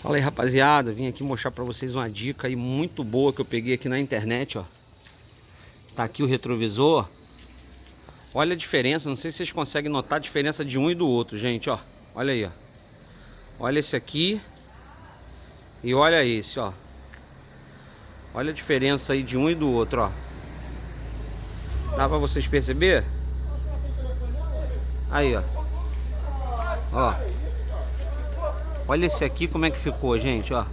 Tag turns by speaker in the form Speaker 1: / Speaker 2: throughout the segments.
Speaker 1: Fala aí, rapaziada, vim aqui mostrar pra vocês uma dica aí muito boa que eu peguei aqui na internet, ó. Tá aqui o retrovisor. Olha a diferença, não sei se vocês conseguem notar a diferença de um e do outro, gente, ó. Olha aí, ó. Olha esse aqui e olha esse, ó. Olha a diferença aí de um e do outro, ó. Dá pra vocês perceber? Aí, ó. Ó. Olha esse aqui como é que ficou, gente, ó.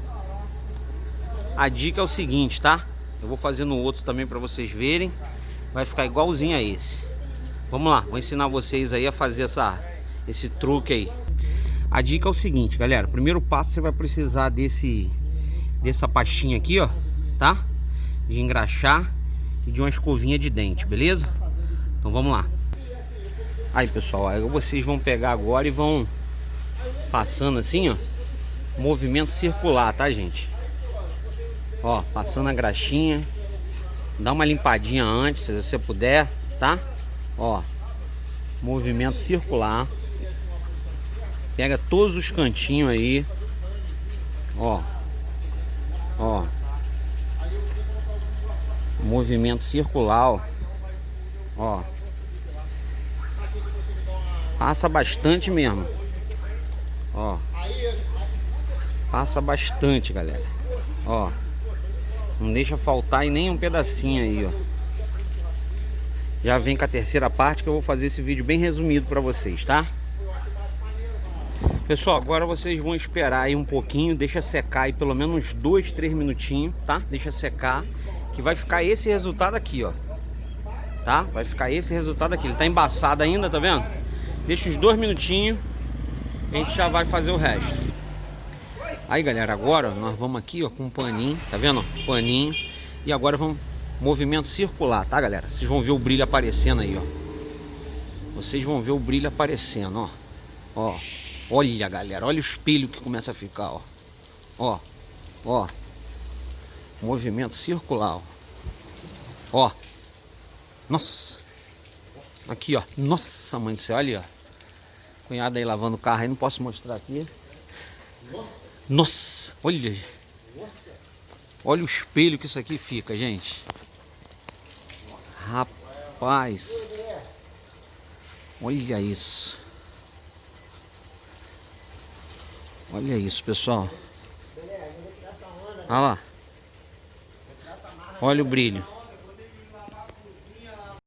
Speaker 1: A dica é o seguinte, tá? Eu vou fazer no outro também pra vocês verem. Vai ficar igualzinho a esse. Vamos lá, vou ensinar vocês aí a fazer esse truque aí. A dica é o seguinte, galera. Primeiro passo, você vai precisar dessa pastinha aqui, ó, tá? De engraxar e de uma escovinha de dente, beleza? Então vamos lá. Aí, pessoal, aí vocês vão pegar agora e vão passando assim, ó, movimento circular, tá, gente? Ó, passando a graxinha. Dá uma limpadinha antes, se você puder, tá? Ó, movimento circular. Pega todos os cantinhos aí. Ó. Ó. Movimento circular, ó. Ó. Passa bastante mesmo. Ó. Passa bastante, galera. Ó. Não deixa faltar em nenhum pedacinho aí, ó. Já vem com a terceira parte que eu vou fazer esse vídeo bem resumido pra vocês, tá? Pessoal, agora vocês vão esperar aí um pouquinho, deixa secar aí pelo menos uns 2, 3 minutinhos, tá? Deixa secar, que vai ficar esse resultado aqui, ó. Tá? Vai ficar esse resultado aqui. Ele tá embaçado ainda, tá vendo? Deixa uns 2 minutinhos, a gente já vai fazer o resto. Aí, galera, agora nós vamos aqui, ó, com um paninho, tá vendo? Ó, paninho. E agora vamos movimento circular, tá, galera? Vocês vão ver o brilho aparecendo aí, ó. Vocês vão ver o brilho aparecendo, ó. Ó. Olha, galera, olha o espelho que começa a ficar, ó. Ó. Ó. Movimento circular, ó. Ó. Nossa. Aqui, ó. Nossa, mãe do céu, olha, ó. Cunhado aí lavando o carro aí, não posso mostrar aqui. Nossa, olha. Olha o espelho que isso aqui fica, gente. Rapaz. Olha isso. Olha isso, pessoal. Olha lá. Olha o brilho.